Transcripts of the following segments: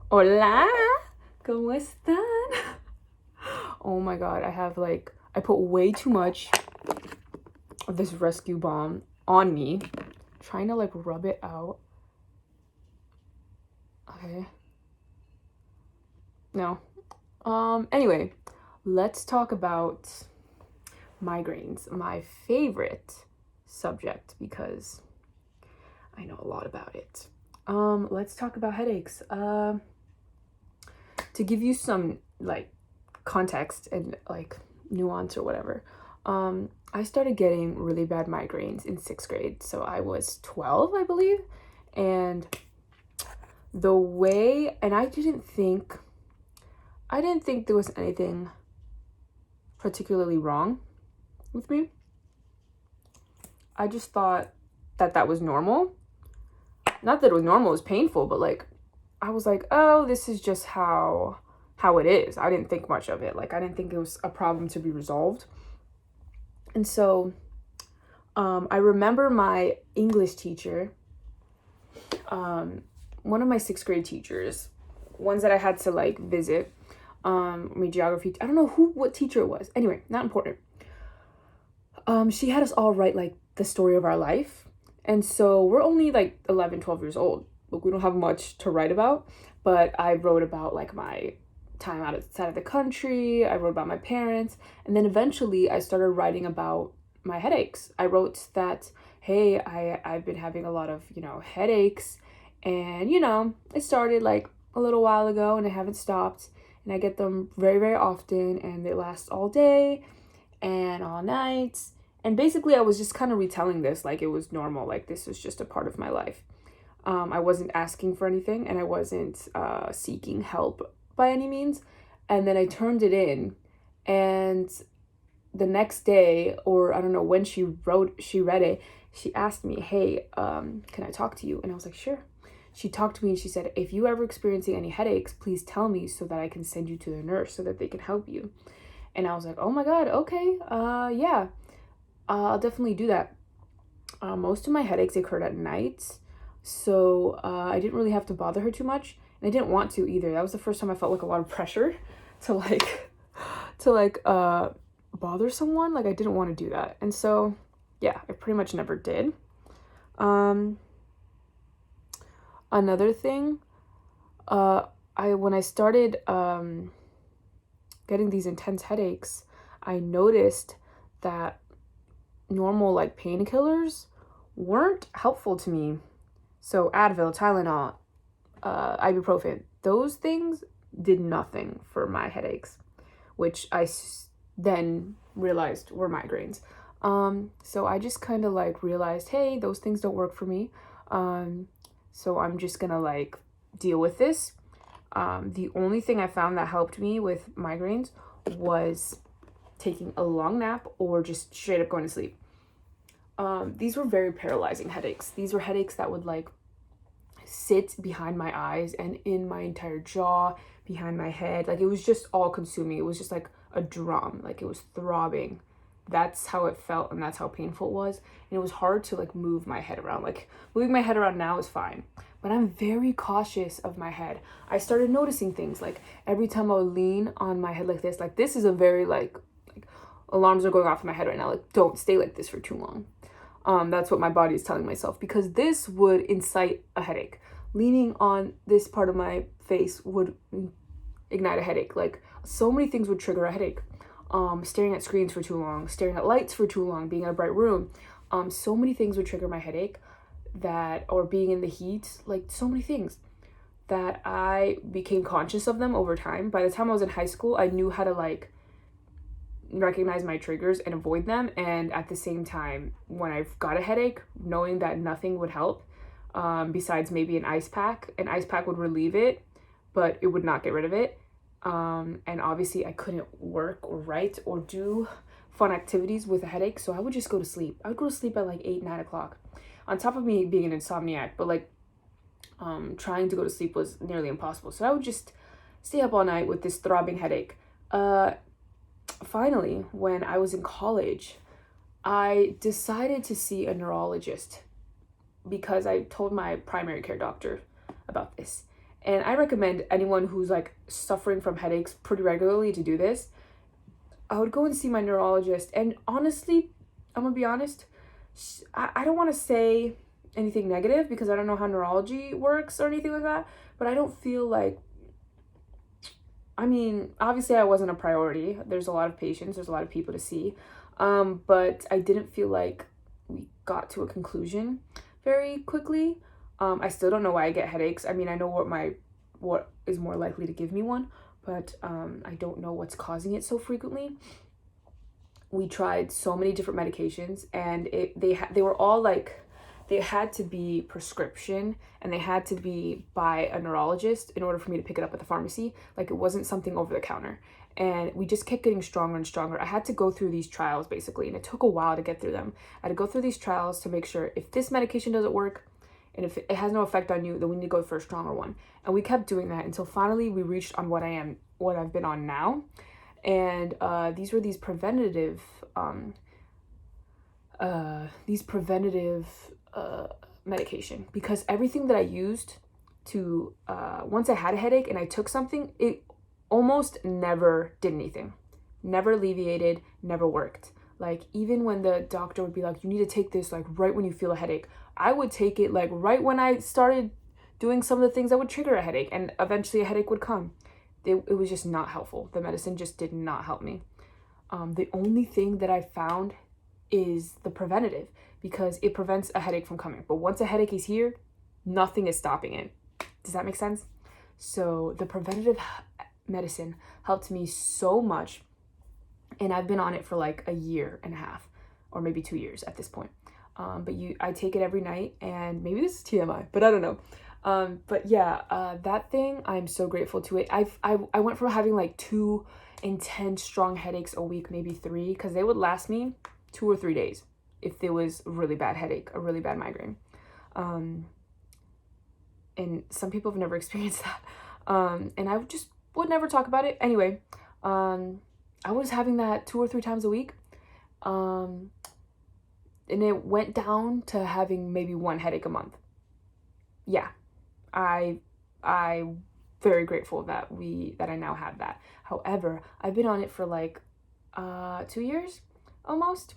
Hola, ¿cómo están? Oh my god, I put way too much of this rescue balm on me, trying to rub it out. Okay. No. Anyway, let's talk about migraines, my favorite subject because I know a lot about it. Let's talk about headaches. To give you some context and nuance or whatever. I started getting really bad migraines in 6th grade. So I was 12, I believe. And I didn't think there was anything particularly wrong with me. I just thought that was normal. Not that it was normal, it was painful, but I was like, oh, this is just how it is. I didn't think much of it. I didn't think it was a problem to be resolved. And so I remember my English teacher, one of my 6th grade teachers, ones that I had to visit, my geography, I don't know what teacher it was. Anyway, not important. She had us all write the story of our life. And so we're only 11, 12 years old. We don't have much to write about, but I wrote about my time outside of the country. I wrote about my parents. And then eventually I started writing about my headaches. I wrote that, hey, I've been having a lot of, headaches. And, it started a little while ago and I haven't stopped. And I get them very, very often and they last all day and all night. And basically I was just kind of retelling this like it was normal. This was just a part of my life. I wasn't asking for anything and I wasn't seeking help by any means. And then I turned it in and the next day, or I don't know when she read it, she asked me, hey, can I talk to you? And I was like, sure. She talked to me and she said, if you ever experiencing any headaches, please tell me so that I can send you to the nurse so that they can help you. And I was like, oh my God, okay, yeah, I'll definitely do that. Most of my headaches occurred at night, so I didn't really have to bother her too much, and I didn't want to either. That was the first time I felt a lot of pressure to bother someone. I didn't want to do that, and so yeah, I pretty much never did. Another thing, when I started getting these intense headaches, I noticed that normal painkillers weren't helpful to me. So Advil, Tylenol, ibuprofen, those things did nothing for my headaches, which I then realized were migraines. So I just kind of realized, hey, those things don't work for me. So I'm just gonna deal with this. The only thing I found that helped me with migraines was taking a long nap or just straight up going to sleep. These were very paralyzing headaches. These were headaches that would sit behind my eyes and in my entire jaw, behind my head. It was just all consuming. It was just a drum. It was throbbing. That's how it felt and that's how painful it was. And it was hard to move my head around. Moving my head around now is fine, but I'm very cautious of my head. I started noticing things every time I would lean on my head like this is a very alarms are going off in my head right now. Don't stay like this for too long. That's what my body is telling myself because this would incite a headache. Leaning on this part of my face would ignite a headache. So many things would trigger a headache. Staring at screens for too long, staring at lights for too long, being in a bright room. So many things would trigger my headache or being in the heat, so many things that I became conscious of them over time. By the time I was in high school, I knew how to recognize my triggers and avoid them. And at the same time, when I've got a headache, knowing that nothing would help besides maybe an ice pack would relieve it, but it would not get rid of it. And obviously I couldn't work or write or do fun activities with a headache, so I would just go to sleep. I would go to sleep at 8, 9 o'clock. On top of me being an insomniac, but trying to go to sleep was nearly impossible. So I would just stay up all night with this throbbing headache. Finally, when I was in college, I decided to see a neurologist because I told my primary care doctor about this. And I recommend anyone who's like suffering from headaches pretty regularly to do this. I would go and see my neurologist. And honestly, I'm gonna be honest, I don't want to say anything negative because I don't know how neurology works or anything like that, but I don't feel like, I mean, obviously I wasn't a priority. There's a lot of patients, there's a lot of people to see. But I didn't feel like we got to a conclusion very quickly. I still don't know why I get headaches. I mean, I know what is more likely to give me one, but I don't know what's causing it so frequently. We tried so many different medications, and they were all like, they had to be prescription and they had to be by a neurologist in order for me to pick it up at the pharmacy. Like, it wasn't something over the counter. And we just kept getting stronger and stronger. I had to go through these trials basically, and it took a while to get through them. I had to go through these trials to make sure if this medication doesn't work and if it has no effect on you, then we need to go for a stronger one. And we kept doing that until finally we reached on what I've been on now. And these were these preventative medication, because everything that I used to once I had a headache and I took something, it almost never did anything, never alleviated, never worked. Like, even when the doctor would be like, you need to take this like right when you feel a headache, I would take it like right when I started doing some of the things that would trigger a headache, and eventually a headache would come. It was just not helpful. The medicine just did not help me. The only thing that I found is the preventative, because it prevents a headache from coming. But once a headache is here, nothing is stopping it. Does that make sense? So the preventative medicine helped me so much, and I've been on it for like a year and a half, or maybe 2 years at this point. But I take it every night, and maybe this is TMI, but I don't know. But yeah, that thing, I'm so grateful to it. I went from having like 2 intense strong headaches a week, maybe 3, because they would last me 2 or 3 days if there was a really bad headache, a really bad migraine. And some people have never experienced that. And I just would never talk about it. Anyway, I was having that 2 or 3 times a week. And it went down to having maybe 1 headache a month. Yeah, I very grateful that I now have that. However, I've been on it for like 2 years almost,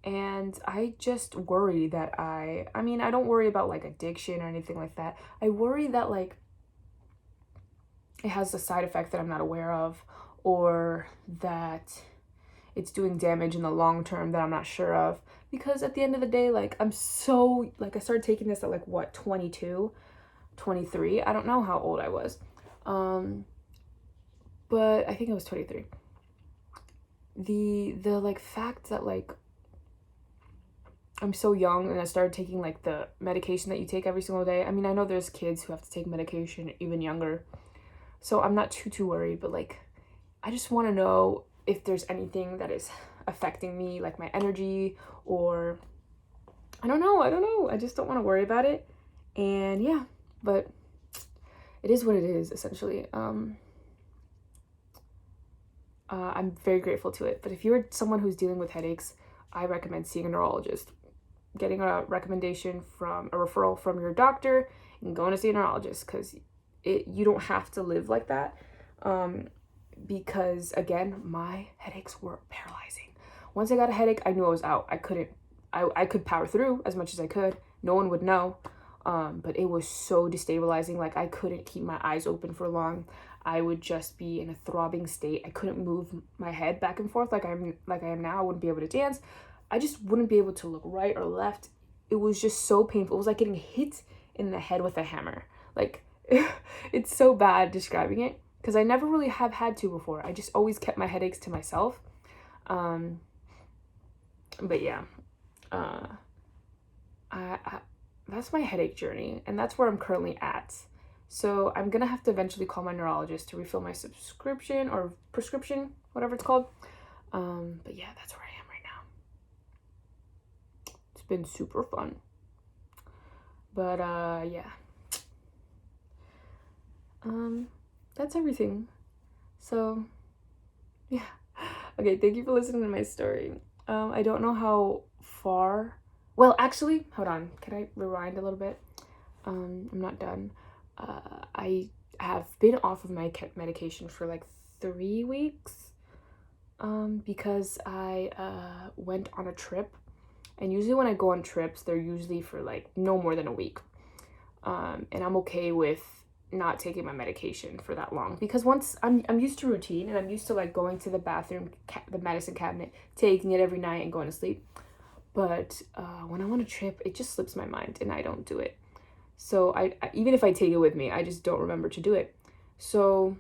and I just worry that I don't worry about like addiction or anything like that. I worry that like it has a side effect that I'm not aware of, or that it's doing damage in the long term that I'm not sure of. Because at the end of the day, like, I started taking this at like what, 22, 23. I don't know how old I was. But I think I was 23. The like fact that like I'm so young and I started taking like the medication that you take every single day. I mean, I know there's kids who have to take medication even younger, so I'm not too worried, but like, I just want to know if there's anything that is affecting me, like my energy, or I don't know. I just don't want to worry about it. And yeah, but it is what it is, essentially. I'm very grateful to it. But if you're someone who's dealing with headaches, I recommend seeing a neurologist, getting a referral from your doctor, and going to see a neurologist, because you don't have to live like that. Because again, my headaches were paralyzing. Once I got a headache, I knew I was out. I could power through as much as I could. No one would know. But it was so destabilizing. Like, I couldn't keep my eyes open for long. I would just be in a throbbing state. I couldn't move my head back and forth like I am now. I wouldn't be able to dance. I just wouldn't be able to look right or left. It was just so painful. It was like getting hit in the head with a hammer. Like, it's so bad describing it, because I never really have had to before. I just always kept my headaches to myself. But yeah, that's my headache journey, and that's where I'm currently at. So I'm gonna have to eventually call my neurologist to refill my subscription or prescription, whatever it's called. But yeah, that's where I am right now. It's been super fun. But yeah. That's everything. So yeah. Okay, thank you for listening to my story. I don't know how far. Well, actually, hold on. Can I rewind a little bit? I'm not done. I have been off of my medication for like 3 weeks, because I went on a trip. And usually when I go on trips, they're usually for like no more than a week. And I'm okay with not taking my medication for that long, because once I'm used to routine, and I'm used to like going to the bathroom, the medicine cabinet, taking it every night and going to sleep. But when I'm on a trip, it just slips my mind and I don't do it. So I even if I take it with me, I just don't remember to do it. So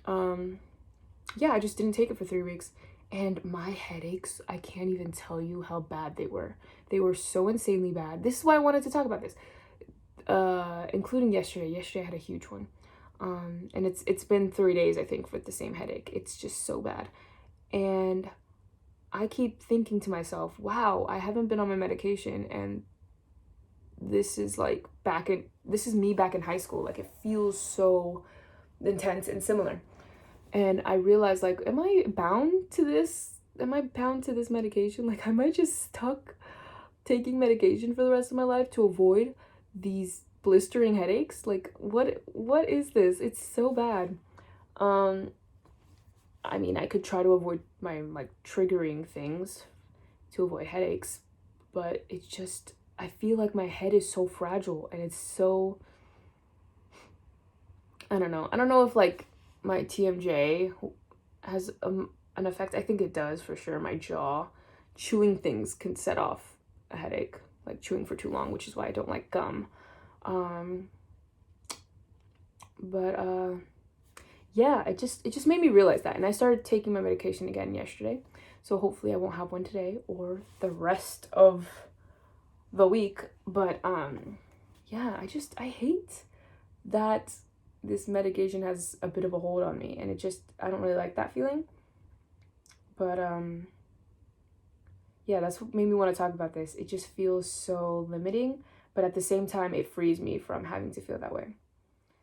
yeah, I just didn't take it for 3 weeks. And my headaches, I can't even tell you how bad they were. They were so insanely bad. This is why I wanted to talk about this. Including yesterday. Yesterday I had a huge one. And it's been 3 days, I think, with the same headache. It's just so bad. And I keep thinking to myself, wow, I haven't been on my medication, and this is like this is me back in high school. Like, it feels so intense and similar. And I realized, like, am I bound to this? Am I bound to this medication? Like, am I just stuck taking medication for the rest of my life to avoid these blistering headaches? Like, what is this? It's so bad. I mean, I could try to avoid my like triggering things to avoid headaches, but it's just, I feel like my head is so fragile, and it's so, I don't know if like my TMJ has an effect. I think it does for sure. My jaw, chewing things can set off a headache, like chewing for too long, which is why I don't like gum. But yeah, it just made me realize that, and I started taking my medication again yesterday. So hopefully I won't have one today or the rest of the week. But yeah, I hate that this medication has a bit of a hold on me, and I don't really like that feeling. But yeah, that's what made me want to talk about this. It just feels so limiting, but at the same time it frees me from having to feel that way.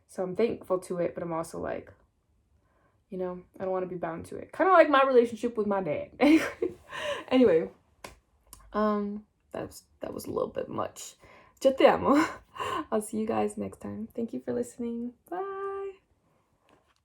So I'm thankful to it, but I'm also like, I don't want to be bound to it. Kind of like my relationship with my dad. Anyway, that was a little bit much. Yo te amo. I'll see you guys next time. Thank you for listening. Bye.